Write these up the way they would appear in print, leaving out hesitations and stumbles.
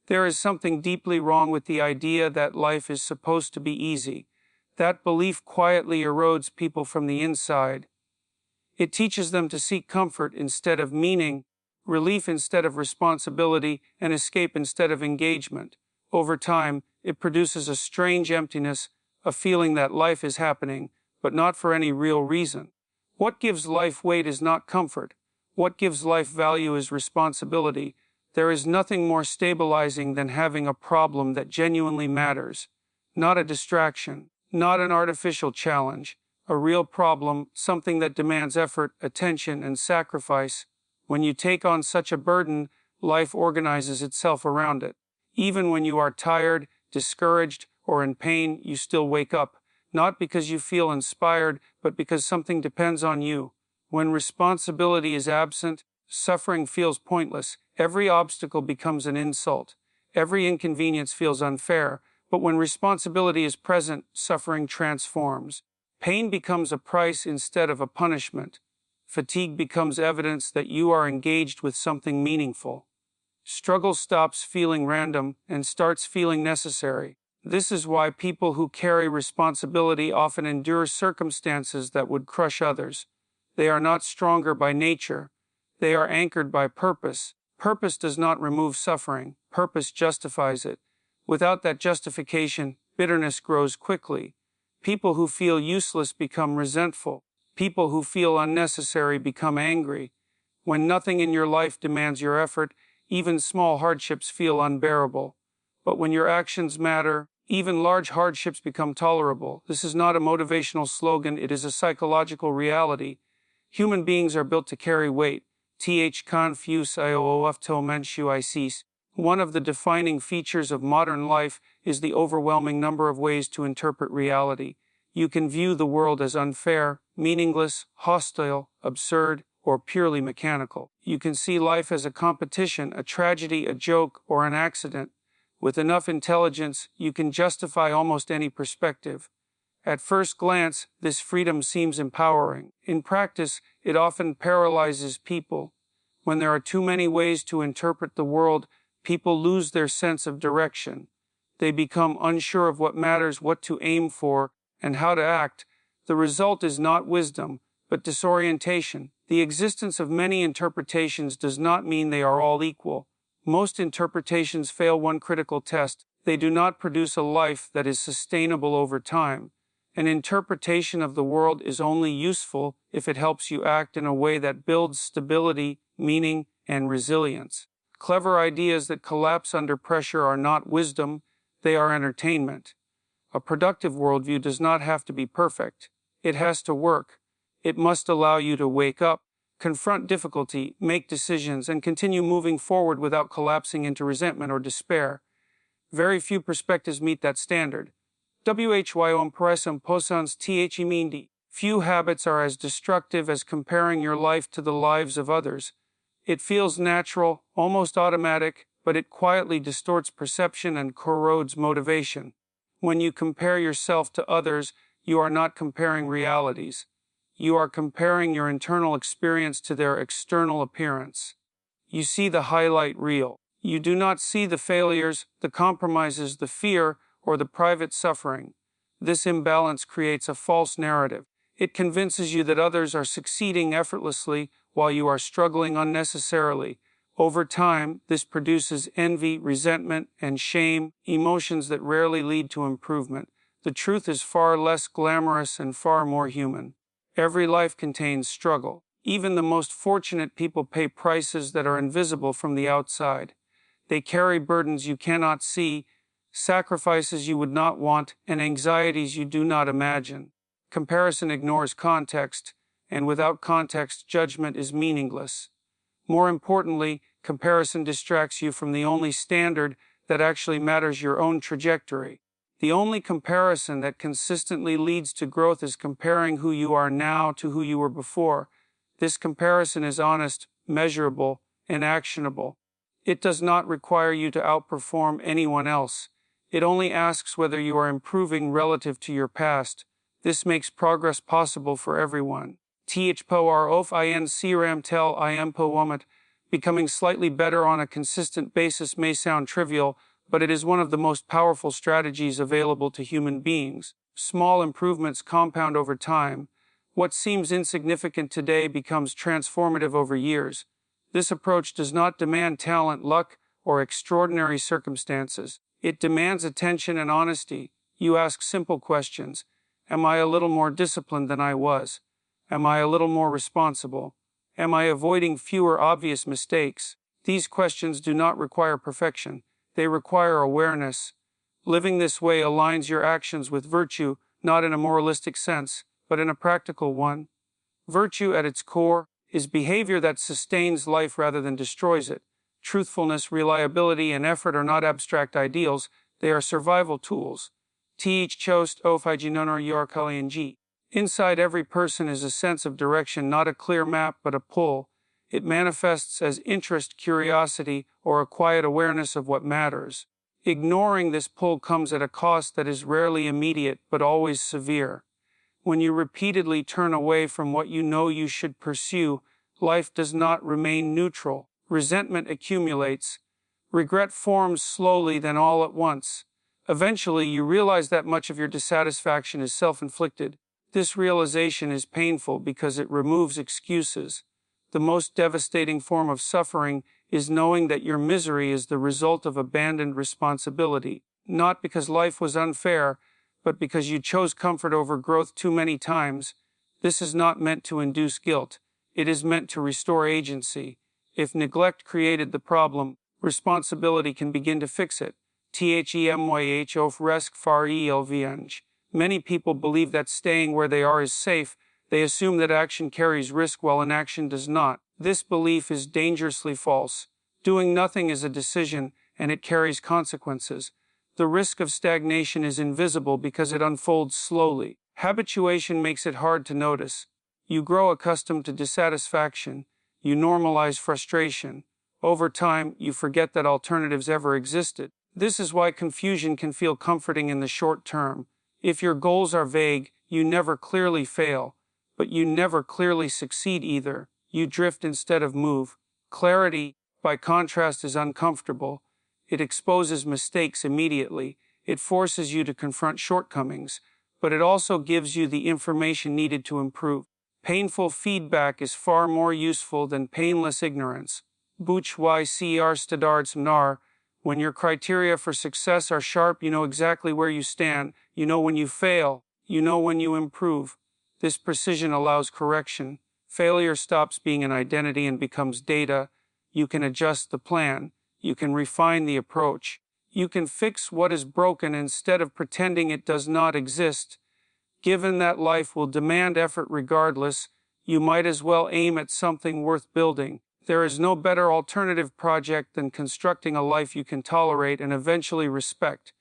There is something deeply wrong with the idea that life is supposed to be easy. That belief quietly erodes people from the inside. It teaches them to seek comfort instead of meaning, relief instead of responsibility, and escape instead of engagement. Over time, it produces a strange emptiness, a feeling that life is happening, but not for any real reason. What gives life weight is not comfort. What gives life value is responsibility. There is nothing more stabilizing than having a problem that genuinely matters. Not a distraction, not an artificial challenge, a real problem, something that demands effort, attention, and sacrifice. When you take on such a burden, life organizes itself around it. Even when you are tired, discouraged, or in pain, you still wake up, not because you feel inspired, but because something depends on you. When responsibility is absent, suffering feels pointless. Every obstacle becomes an insult. Every inconvenience feels unfair. But when responsibility is present, suffering transforms. Pain becomes a price instead of a punishment. Fatigue becomes evidence that you are engaged with something meaningful. Struggle stops feeling random and starts feeling necessary. This is why people who carry responsibility often endure circumstances that would crush others. They are not stronger by nature. They are anchored by purpose. Purpose does not remove suffering. Purpose justifies it. Without that justification, bitterness grows quickly. People who feel useless become resentful. People who feel unnecessary become angry. When nothing in your life demands your effort, even small hardships feel unbearable. But when your actions matter, even large hardships become tolerable. This is not a motivational slogan, it is a psychological reality. Human beings are built to carry weight. One of the defining features of modern life is the overwhelming number of ways to interpret reality. You can view the world as unfair, meaningless, hostile, absurd, or purely mechanical. You can see life as a competition, a tragedy, a joke, or an accident. With enough intelligence, you can justify almost any perspective. At first glance, this freedom seems empowering. In practice, it often paralyzes people. When there are too many ways to interpret the world, people lose their sense of direction. They become unsure of what matters, what to aim for, and how to act. The result is not wisdom, but disorientation. The existence of many interpretations does not mean they are all equal. Most interpretations fail one critical test. They do not produce a life that is sustainable over time. An interpretation of the world is only useful if it helps you act in a way that builds stability, meaning, and resilience. Clever ideas that collapse under pressure are not wisdom, they are entertainment. A productive worldview does not have to be perfect. It has to work. It must allow you to wake up, confront difficulty, make decisions, and continue moving forward without collapsing into resentment or despair. Very few perspectives meet that standard. Few habits are as destructive as comparing your life to the lives of others. It feels natural, almost automatic, but it quietly distorts perception and corrodes motivation. When you compare yourself to others, you are not comparing realities. You are comparing your internal experience to their external appearance. You see the highlight reel. You do not see the failures, the compromises, the fear, or the private suffering. This imbalance creates a false narrative. It convinces you that others are succeeding effortlessly while you are struggling unnecessarily. Over time, this produces envy, resentment, and shame, emotions that rarely lead to improvement. The truth is far less glamorous and far more human. Every life contains struggle. Even the most fortunate people pay prices that are invisible from the outside. They carry burdens you cannot see, sacrifices you would not want, and anxieties you do not imagine. Comparison ignores context, and without context, judgment is meaningless. More importantly, comparison distracts you from the only standard that actually matters: your own trajectory. The only comparison that consistently leads to growth is comparing who you are now to who you were before. This comparison is honest, measurable, and actionable. It does not require you to outperform anyone else. It only asks whether you are improving relative to your past. This makes progress possible for everyone. Becoming slightly better on a consistent basis may sound trivial, but it is one of the most powerful strategies available to human beings. Small improvements compound over time. What seems insignificant today becomes transformative over years. This approach does not demand talent, luck, or extraordinary circumstances. It demands attention and honesty. You ask simple questions. Am I a little more disciplined than I was? Am I a little more responsible? Am I avoiding fewer obvious mistakes? These questions do not require perfection. They require awareness. Living this way aligns your actions with virtue, not in a moralistic sense, but in a practical one. Virtue at its core is behavior that sustains life rather than destroys it. Truthfulness, reliability, and effort are not abstract ideals, they are survival tools. Th chost ofiginonar yorkaliang. Inside every person is a sense of direction, not a clear map but a pull. It manifests as interest, curiosity, or a quiet awareness of what matters. Ignoring this pull comes at a cost that is rarely immediate but always severe. When you repeatedly turn away from what you know you should pursue, life does not remain neutral. Resentment accumulates. Regret forms slowly, then all at once. Eventually, you realize that much of your dissatisfaction is self-inflicted. This realization is painful because it removes excuses. The most devastating form of suffering is knowing that your misery is the result of abandoned responsibility, not because life was unfair, but because you chose comfort over growth too many times. This is not meant to induce guilt. It is meant to restore agency. If neglect created the problem, responsibility can begin to fix it. Themyh of resk far elvng. Many people believe that staying where they are is safe. They assume that action carries risk while inaction does not. This belief is dangerously false. Doing nothing is a decision, and it carries consequences. The risk of stagnation is invisible because it unfolds slowly. Habituation makes it hard to notice. You grow accustomed to dissatisfaction. You normalize frustration. Over time, you forget that alternatives ever existed. This is why confusion can feel comforting in the short term. If your goals are vague, you never clearly fail. But you never clearly succeed either. You drift instead of move. Clarity, by contrast, is uncomfortable. It exposes mistakes immediately. It forces you to confront shortcomings. But it also gives you the information needed to improve. Painful feedback is far more useful than painless ignorance. Buch ycr stadard snar. When your criteria for success are sharp, you know exactly where you stand. You know when you fail. You know when you improve. This precision allows correction. Failure stops being an identity and becomes data. You can adjust the plan. You can refine the approach. You can fix what is broken instead of pretending it does not exist. Given that life will demand effort regardless, you might as well aim at something worth building. There is no better alternative project than constructing a life you can tolerate and eventually respect.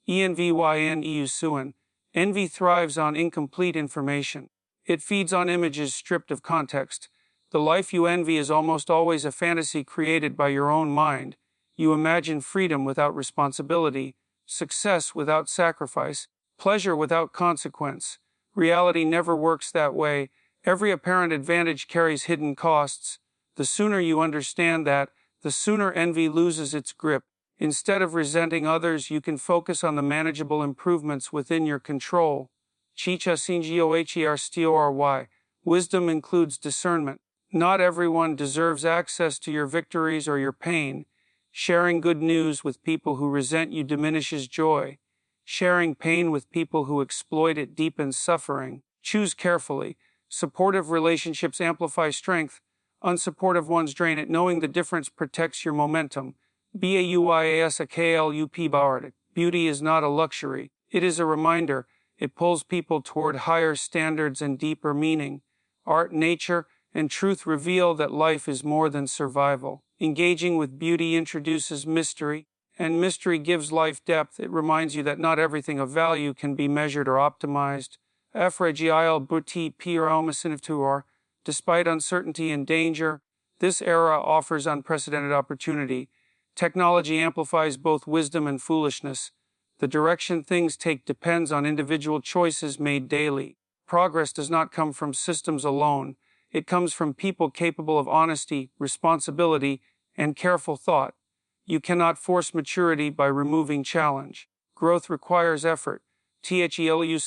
Envyn. Envy thrives on incomplete information. It feeds on images stripped of context. The life you envy is almost always a fantasy created by your own mind. You imagine freedom without responsibility, success without sacrifice, pleasure without consequence. Reality never works that way. Every apparent advantage carries hidden costs. The sooner you understand that, the sooner envy loses its grip. Instead of resenting others, you can focus on the manageable improvements within your control. Chicha Singioher Story. Wisdom includes discernment. Not everyone deserves access to your victories or your pain. Sharing good news with people who resent you diminishes joy. Sharing pain with people who exploit it deepens suffering. Choose carefully. Supportive relationships amplify strength. Unsupportive ones drain it. Knowing the difference protects your momentum. Bauiasaklup Bardic. Beauty is not a luxury. It is a reminder. It pulls people toward higher standards and deeper meaning. Art, nature, and truth reveal that life is more than survival. Engaging with beauty introduces mystery, and mystery gives life depth. It reminds you that not everything of value can be measured or optimized. Afragial buti piraumasinivtuar. Despite uncertainty and danger, this era offers unprecedented opportunity. Technology amplifies both wisdom and foolishness. The direction things take depends on individual choices made daily. Progress does not come from systems alone. It comes from people capable of honesty, responsibility, and careful thought. You cannot force maturity by removing challenge. Growth requires effort. When you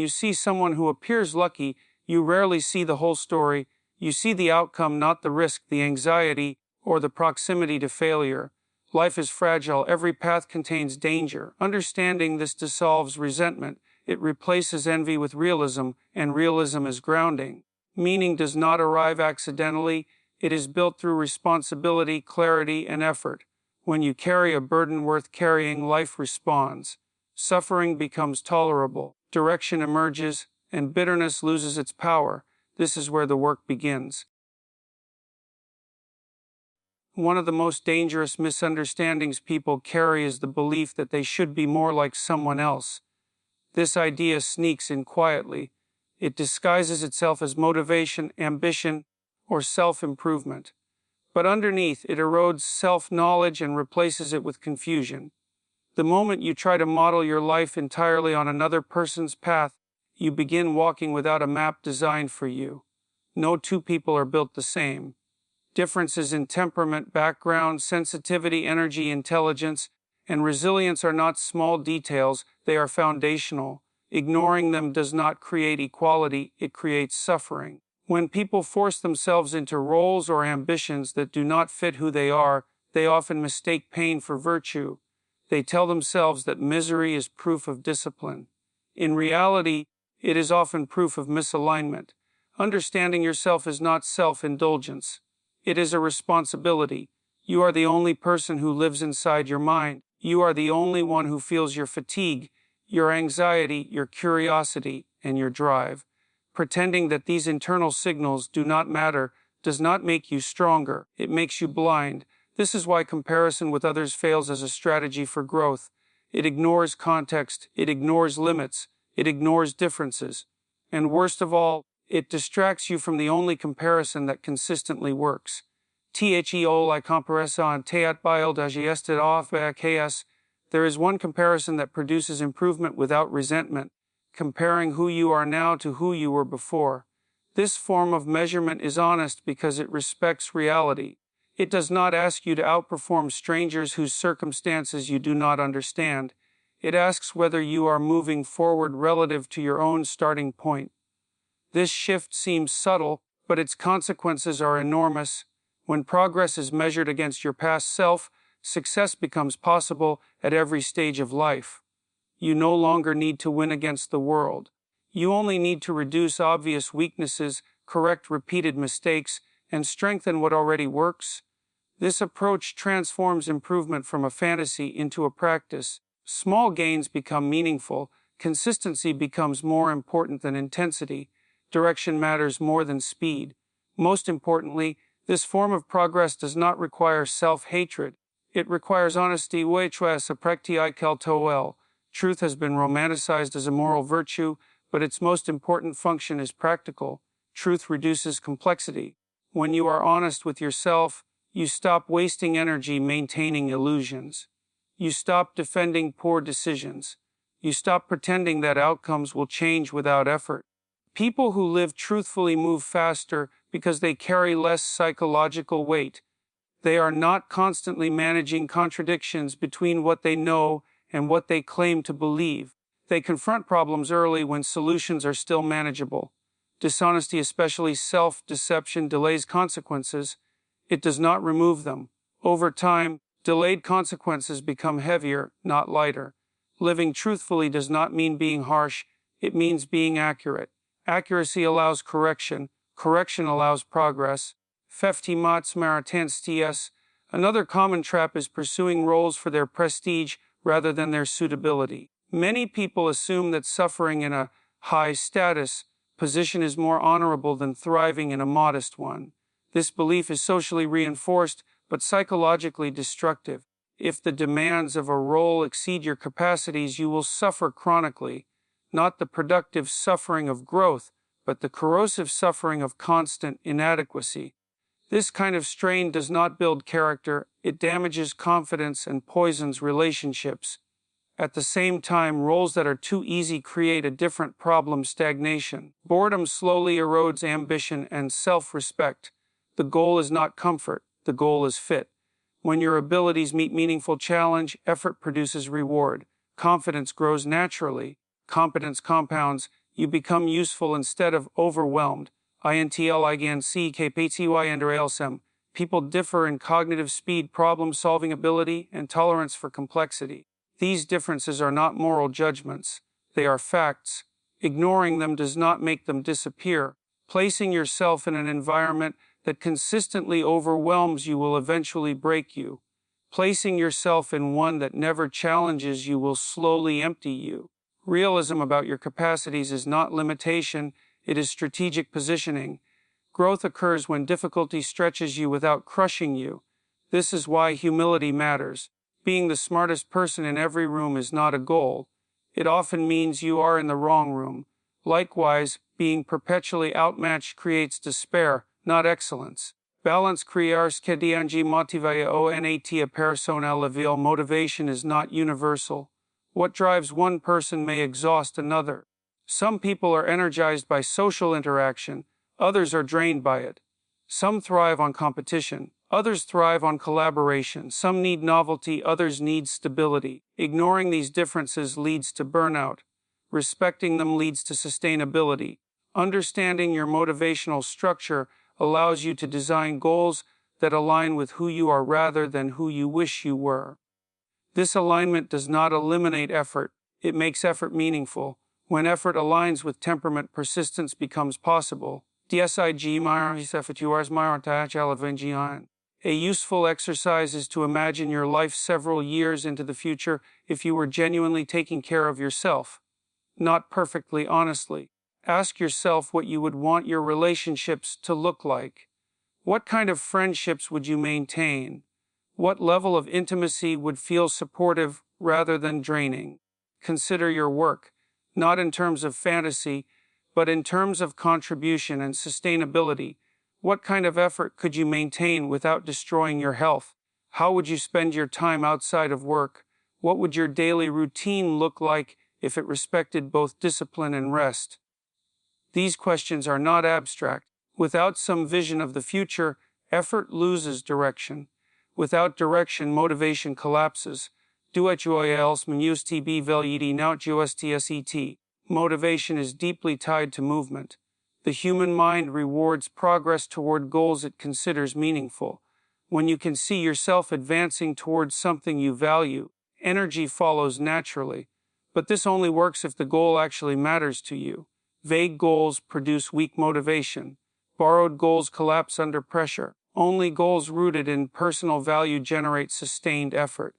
see someone who appears lucky, you rarely see the whole story. You see the outcome, not the risk, the anxiety, or the proximity to failure. Life is fragile. Every path contains danger. Understanding this dissolves resentment. It replaces envy with realism, and realism is grounding. Meaning does not arrive accidentally. It is built through responsibility, clarity, and effort. When you carry a burden worth carrying, life responds. Suffering becomes tolerable. Direction emerges, and bitterness loses its power. This is where the work begins. One of the most dangerous misunderstandings people carry is the belief that they should be more like someone else. This idea sneaks in quietly. It disguises itself as motivation, ambition, or self-improvement. But underneath, it erodes self-knowledge and replaces it with confusion. The moment you try to model your life entirely on another person's path, you begin walking without a map designed for you. No two people are built the same. Differences in temperament, background, sensitivity, energy, intelligence, and resilience are not small details, they are foundational. Ignoring them does not create equality, it creates suffering. When people force themselves into roles or ambitions that do not fit who they are, they often mistake pain for virtue. They tell themselves that misery is proof of discipline. In reality, it is often proof of misalignment. Understanding yourself is not self-indulgence. It is a responsibility. You are the only person who lives inside your mind. You are the only one who feels your fatigue, your anxiety, your curiosity, and your drive. Pretending that these internal signals do not matter does not make you stronger. It makes you blind. This is why comparison with others fails as a strategy for growth. It ignores context, it ignores limits, it ignores differences. And worst of all, it distracts you from the only comparison that consistently works. La comparaison teat bil digested off KS. There is one comparison that produces improvement without resentment, comparing who you are now to who you were before. This form of measurement is honest because it respects reality. It does not ask you to outperform strangers whose circumstances you do not understand. It asks whether you are moving forward relative to your own starting point. This shift seems subtle, but its consequences are enormous. When progress is measured against your past self, success becomes possible at every stage of life. You no longer need to win against the world. You only need to reduce obvious weaknesses, correct repeated mistakes, and strengthen what already works. This approach transforms improvement from a fantasy into a practice. Small gains become meaningful. Consistency becomes more important than intensity. Direction matters more than speed. Most importantly, this form of progress does not require self-hatred. It requires honesty. Truth has been romanticized as a moral virtue, but its most important function is practical. Truth reduces complexity. When you are honest with yourself, you stop wasting energy maintaining illusions. You stop defending poor decisions. You stop pretending that outcomes will change without effort. People who live truthfully move faster because they carry less psychological weight. They are not constantly managing contradictions between what they know and what they claim to believe. They confront problems early when solutions are still manageable. Dishonesty, especially self-deception, delays consequences. It does not remove them. Over time, delayed consequences become heavier, not lighter. Living truthfully does not mean being harsh, it means being accurate. Accuracy allows correction. Correction allows progress. Another common trap is pursuing roles for their prestige rather than their suitability. Many people assume that suffering in a high-status position is more honorable than thriving in a modest one. This belief is socially reinforced, but psychologically destructive. If the demands of a role exceed your capacities, you will suffer chronically. Not the productive suffering of growth, but the corrosive suffering of constant inadequacy. This kind of strain does not build character, it damages confidence and poisons relationships. At the same time, roles that are too easy create a different problem: stagnation. Boredom slowly erodes ambition and self-respect. The goal is not comfort, the goal is fit. When your abilities meet meaningful challenge, effort produces reward. Confidence grows naturally. Competence compounds. You become useful instead of overwhelmed. INTLIGNC People differ in cognitive speed, problem-solving ability, and tolerance for complexity. These differences are not moral judgments. They are facts. Ignoring them does not make them disappear. Placing yourself in an environment that consistently overwhelms you will eventually break you. Placing yourself in one that never challenges you will slowly empty you. Realism about your capacities is not limitation, it is strategic positioning. Growth occurs when difficulty stretches you without crushing you. This is why humility matters. Being the smartest person in every room is not a goal. It often means you are in the wrong room. Likewise, being perpetually outmatched creates despair, not excellence. Balance crears que diangi motivaya onat a persona level. Motivation is not universal. What drives one person may exhaust another. Some people are energized by social interaction, others are drained by it. Some thrive on competition, others thrive on collaboration. Some need novelty, others need stability. Ignoring these differences leads to burnout. Respecting them leads to sustainability. Understanding your motivational structure allows you to design goals that align with who you are rather than who you wish you were. This alignment does not eliminate effort, it makes effort meaningful. When effort aligns with temperament, persistence becomes possible. A useful exercise is to imagine your life several years into the future if you were genuinely taking care of yourself. Not perfectly honestly. Ask yourself what you would want your relationships to look like. What kind of friendships would you maintain? What level of intimacy would feel supportive rather than draining? Consider your work, not in terms of fantasy, but in terms of contribution and sustainability. What kind of effort could you maintain without destroying your health? How would you spend your time outside of work? What would your daily routine look like if it respected both discipline and rest? These questions are not abstract. Without some vision of the future, effort loses direction. Without direction, motivation collapses. Motivation is deeply tied to movement. The human mind rewards progress toward goals it considers meaningful. When you can see yourself advancing towards something you value, energy follows naturally. But this only works if the goal actually matters to you. Vague goals produce weak motivation. Borrowed goals collapse under pressure. Only goals rooted in personal value generate sustained effort.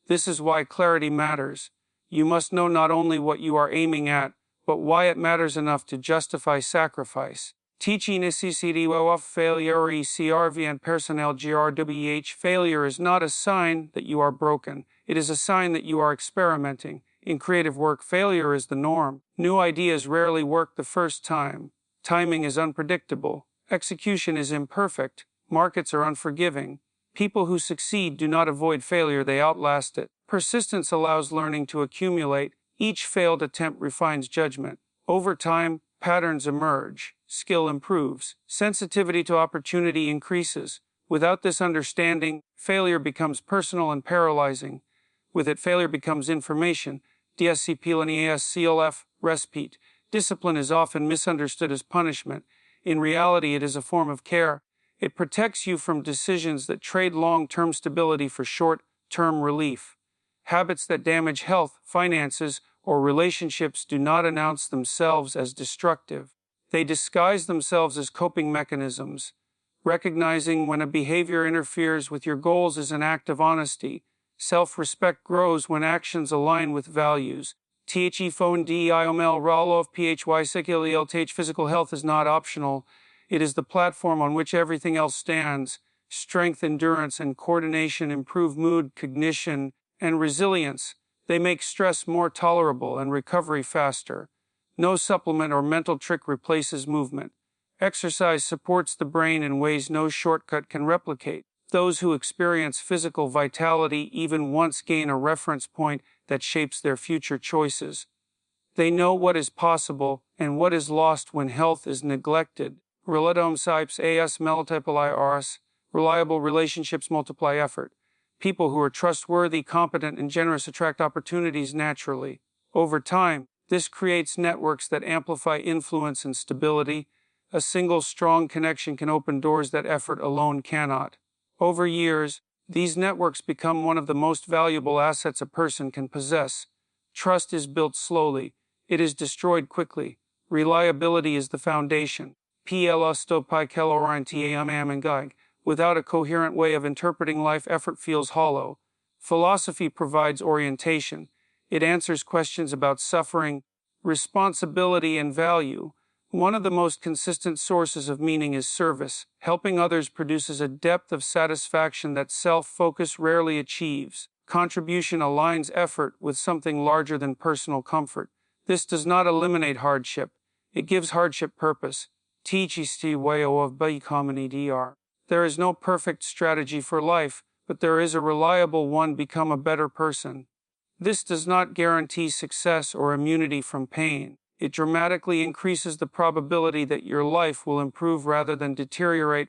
This is why clarity matters. You must know not only what you are aiming at, but why it matters enough to justify sacrifice. Teaching of failure and personnel grwh. Failure is not a sign that you are broken. It is a sign that you are experimenting. In creative work, failure is the norm. New ideas rarely work the first time. Timing is unpredictable. Execution is imperfect. Markets are unforgiving. People who succeed do not avoid failure, they outlast it. Persistence allows learning to accumulate. Each failed attempt refines judgment. Over time, patterns emerge. Skill improves. Sensitivity to opportunity increases. Without this understanding, failure becomes personal and paralyzing. With it, failure becomes information. DSCP-CLF, respite. Discipline is often misunderstood as punishment. In reality, it is a form of care. It protects you from decisions that trade long-term stability for short-term relief. Habits that damage health, finances, or relationships do not announce themselves as destructive. They disguise themselves as coping mechanisms. Recognizing when a behavior interferes with your goals is an act of honesty. Self-respect grows when actions align with values. Phone DIOML Ralov PHY Physical health is not optional. It is the platform on which everything else stands. Strength, endurance, and coordination improve mood, cognition, and resilience. They make stress more tolerable and recovery faster. No supplement or mental trick replaces movement. Exercise supports the brain in ways no shortcut can replicate. Those who experience physical vitality even once gain a reference point that shapes their future choices. They know what is possible and what is lost when health is neglected. Relatum sipes as multiply ars. Reliable relationships multiply effort. People who are trustworthy, competent, and generous attract opportunities naturally. Over time, this creates networks that amplify influence and stability. A single strong connection can open doors that effort alone cannot. Over years, these networks become one of the most valuable assets a person can possess. Trust is built slowly. It is destroyed quickly. Reliability is the foundation. Without a coherent way of interpreting life, effort feels hollow. Philosophy provides orientation. It answers questions about suffering, responsibility, and value. One of the most consistent sources of meaning is service. Helping others produces a depth of satisfaction that self-focus rarely achieves. Contribution aligns effort with something larger than personal comfort. This does not eliminate hardship. It gives hardship purpose. There is no perfect strategy for life, but there is a reliable one: become a better person. This does not guarantee success or immunity from pain. It dramatically increases the probability that your life will improve rather than deteriorate.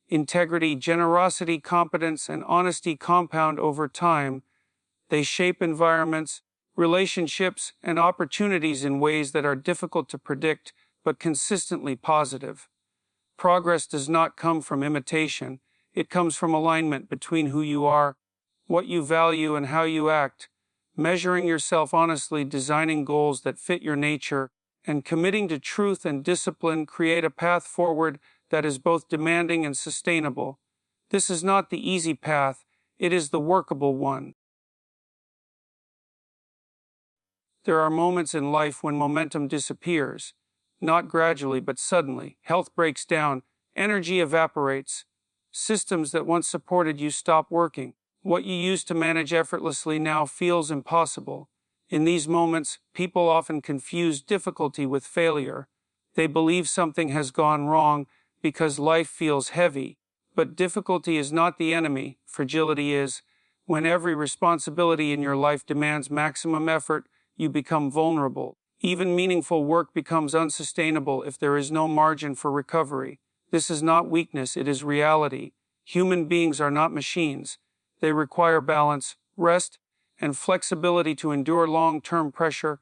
Integrity, generosity, competence, and honesty compound over time. They shape environments, relationships, and opportunities in ways that are difficult to predict, but consistently positive. Progress does not come from imitation. It comes from alignment between who you are, what you value, and how you act. Measuring yourself honestly, designing goals that fit your nature, and committing to truth and discipline create a path forward that is both demanding and sustainable. This is not the easy path, it is the workable one. There are moments in life when momentum disappears, not gradually but suddenly. Health breaks down, energy evaporates, systems that once supported you stop working. What you used to manage effortlessly now feels impossible. In these moments, people often confuse difficulty with failure. They believe something has gone wrong because life feels heavy. But difficulty is not the enemy, fragility is. When every responsibility in your life demands maximum effort, you become vulnerable. Even meaningful work becomes unsustainable if there is no margin for recovery. This is not weakness, it is reality. Human beings are not machines. They require balance, rest, and flexibility to endure long-term pressure.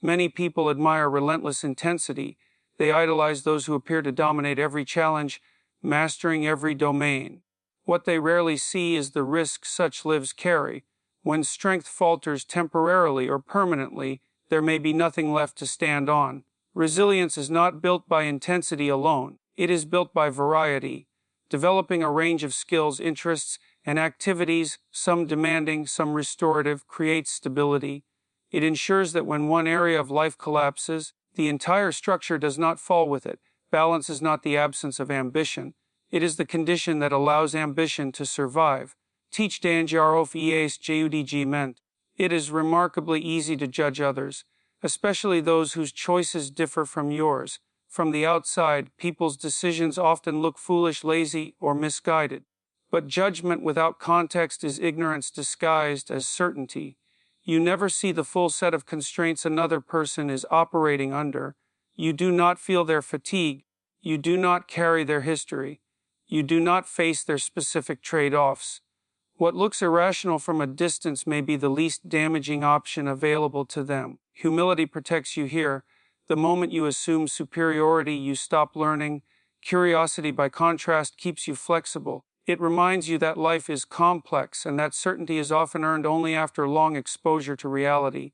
Many people admire relentless intensity. They idolize those who appear to dominate every challenge, mastering every domain. What they rarely see is the risk such lives carry. When strength falters temporarily or permanently, there may be nothing left to stand on. Resilience is not built by intensity alone. It is built by variety, developing a range of skills, interests, and activities, some demanding, some restorative, creates stability. It ensures that when one area of life collapses, the entire structure does not fall with it. Balance is not the absence of ambition. It is the condition that allows ambition to survive. Teach dangerous judg meant. It is remarkably easy to judge others, especially those whose choices differ from yours. From the outside, people's decisions often look foolish, lazy, or misguided. But judgment without context is ignorance disguised as certainty. You never see the full set of constraints another person is operating under. You do not feel their fatigue. You do not carry their history. You do not face their specific trade-offs. What looks irrational from a distance may be the least damaging option available to them. Humility protects you here. The moment you assume superiority, you stop learning. Curiosity, by contrast, keeps you flexible. It reminds you that life is complex and that certainty is often earned only after long exposure to reality.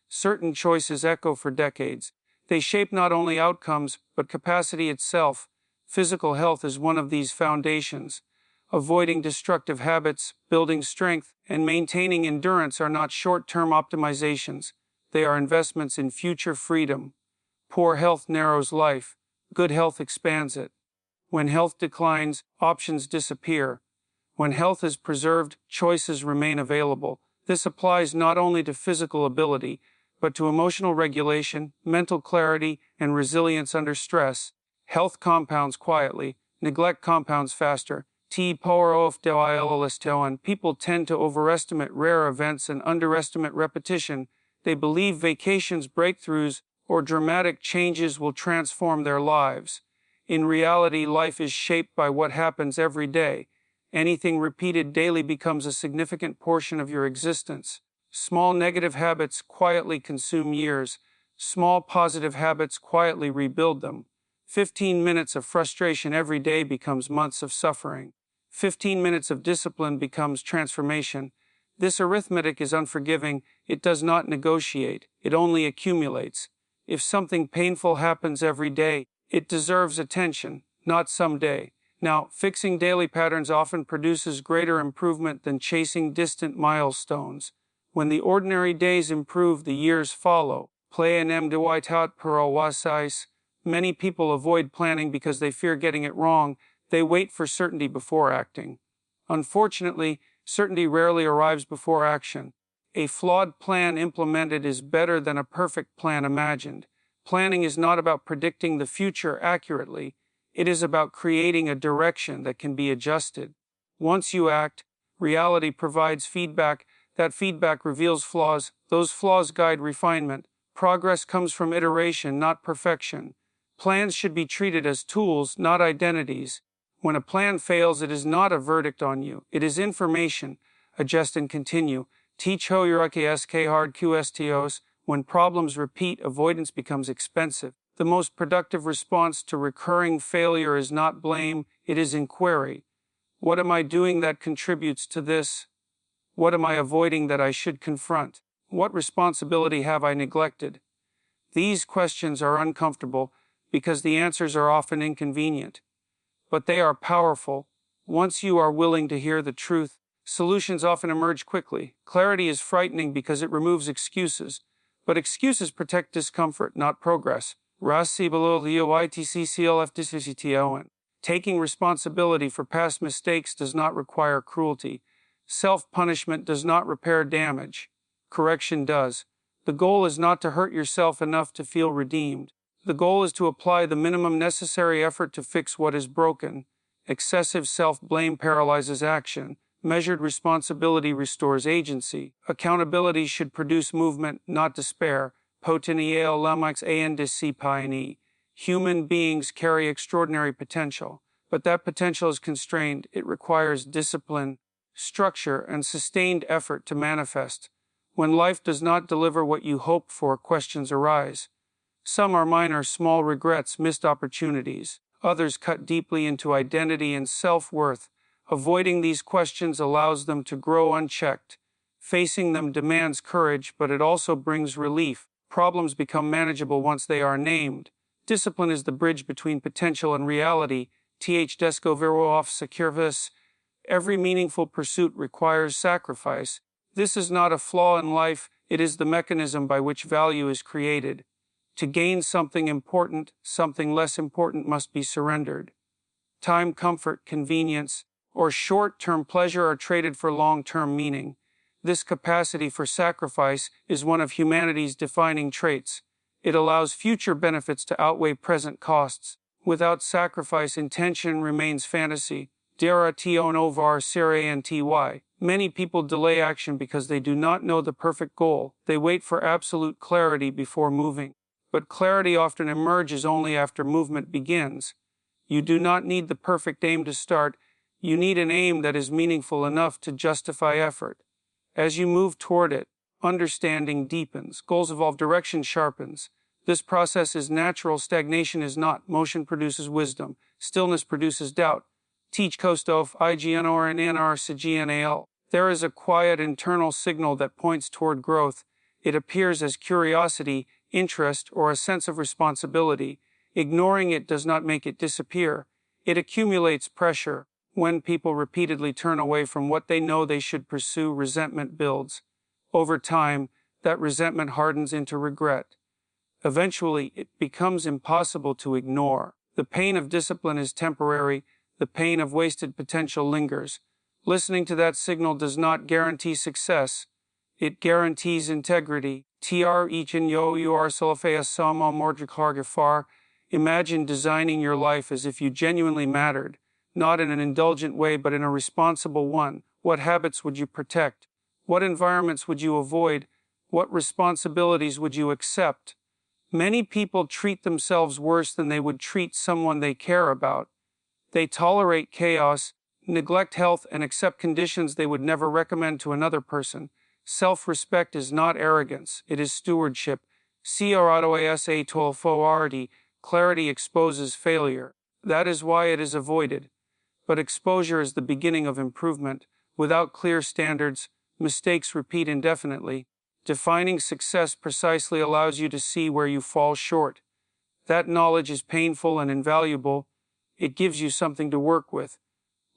Certain choices echo for decades. They shape not only outcomes, but capacity itself. Physical health is one of these foundations. Avoiding destructive habits, building strength, and maintaining endurance are not short-term optimizations. They are investments in future freedom. Poor health narrows life. Good health expands it. When health declines, options disappear. When health is preserved, choices remain available. This applies not only to physical ability, but to emotional regulation, mental clarity, and resilience under stress. Health compounds quietly, Neglect compounds faster. And people tend to overestimate rare events and underestimate repetition. They believe vacations, breakthroughs, or dramatic changes will transform their lives. In reality, life is shaped by what happens every day. Anything repeated daily becomes a significant portion of your existence. Small negative habits quietly consume years. Small positive habits quietly rebuild them. 15 minutes of frustration every day becomes months of suffering. 15 minutes of discipline becomes transformation. This arithmetic is unforgiving. It does not negotiate. It only accumulates. If something painful happens every day, it deserves attention, not someday. Now, fixing daily patterns often produces greater improvement than chasing distant milestones. When the ordinary days improve, the years follow. Many people avoid planning because they fear getting it wrong. They wait for certainty before acting. Unfortunately, certainty rarely arrives before action. A flawed plan implemented is better than a perfect plan imagined. Planning is not about predicting the future accurately. It is about creating a direction that can be adjusted. Once you act, reality provides feedback. That feedback reveals flaws. Those flaws guide refinement. Progress comes from iteration, not perfection. Plans should be treated as tools, not identities. When a plan fails, it is not a verdict on you. It is information. Adjust and continue. Teach ho yurake hard qstos. When problems repeat, avoidance becomes expensive. The most productive response to recurring failure is not blame, it is inquiry. What am I doing that contributes to this? What am I avoiding that I should confront? What responsibility have I neglected? These questions are uncomfortable because the answers are often inconvenient. But they are powerful. Once you are willing to hear the truth, solutions often emerge quickly. Clarity is frightening because it removes excuses. But excuses protect discomfort, not progress. Taking responsibility for past mistakes does not require cruelty. Self-punishment does not repair damage. Correction does. The goal is not to hurt yourself enough to feel redeemed. The goal is to apply the minimum necessary effort to fix what is broken. Excessive self-blame paralyzes action. Measured responsibility restores agency. Accountability should produce movement, not despair. Human beings carry extraordinary potential, but that potential is constrained. It requires discipline, structure, and sustained effort to manifest. When life does not deliver what you hoped for, questions arise. Some are minor, small regrets, missed opportunities. Others cut deeply into identity and self-worth. Avoiding these questions allows them to grow unchecked. Facing them demands courage, but it also brings relief. Problems become manageable once they are named. Discipline is the bridge between potential and reality. Every meaningful pursuit requires sacrifice. This is not a flaw in life, it is the mechanism by which value is created. To gain something important, something less important must be surrendered. Time, comfort, convenience, or short-term pleasure are traded for long-term meaning. This capacity for sacrifice is one of humanity's defining traits. It allows future benefits to outweigh present costs. Without sacrifice, intention remains fantasy. Many people delay action because they do not know the perfect goal. They wait for absolute clarity before moving. But clarity often emerges only after movement begins. You do not need the perfect aim to start. You need an aim that is meaningful enough to justify effort. As you move toward it, understanding deepens, goals evolve, direction sharpens. This process is natural, stagnation is not. Motion produces wisdom, stillness produces doubt. Teach Kostof, IGNOR and NRCGNAL. There is a quiet internal signal that points toward growth. It appears as curiosity, interest, or a sense of responsibility. Ignoring it does not make it disappear. It accumulates pressure. When people repeatedly turn away from what they know they should pursue, resentment builds. Over time, that resentment hardens into regret. Eventually, it becomes impossible to ignore. The pain of discipline is temporary. The pain of wasted potential lingers. Listening to that signal does not guarantee success. It guarantees integrity. Imagine designing your life as if you genuinely mattered, not in an indulgent way but in a responsible one. What habits would you protect? What environments would you avoid? What responsibilities would you accept? Many people treat themselves worse than they would treat someone they care about. They tolerate chaos, neglect health, and accept conditions they would never recommend to another person. Self-respect is not arrogance, it is stewardship. Clarity exposes failure. That is why it is avoided. But exposure is the beginning of improvement. Without clear standards, mistakes repeat indefinitely. Defining success precisely allows you to see where you fall short. That knowledge is painful and invaluable. It gives you something to work with.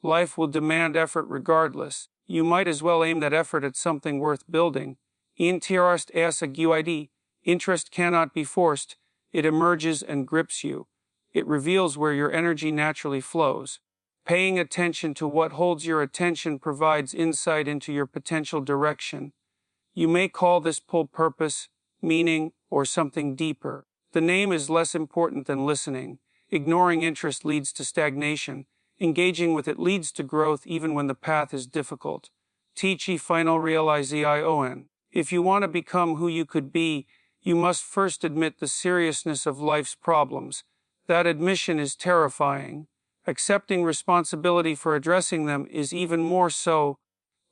Life will demand effort regardless. You might as well aim that effort at something worth building. Interest cannot be forced. It emerges and grips you. It reveals where your energy naturally flows. Paying attention to what holds your attention provides insight into your potential direction. You may call this pull purpose, meaning, or something deeper. The name is less important than listening. Ignoring interest leads to stagnation. Engaging with it leads to growth even when the path is difficult. Teachy final realization. If you want to become who you could be, you must first admit the seriousness of life's problems. That admission is terrifying. Accepting responsibility for addressing them is even more so,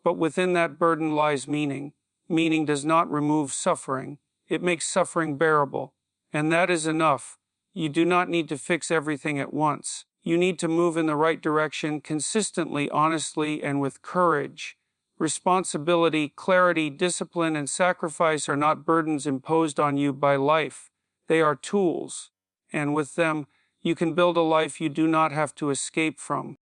but within that burden lies meaning. Meaning does not remove suffering. It makes suffering bearable. And that is enough. You do not need to fix everything at once. You need to move in the right direction consistently, honestly, and with courage. Responsibility, clarity, discipline, and sacrifice are not burdens imposed on you by life. They are tools. And with them, you can build a life you do not have to escape from.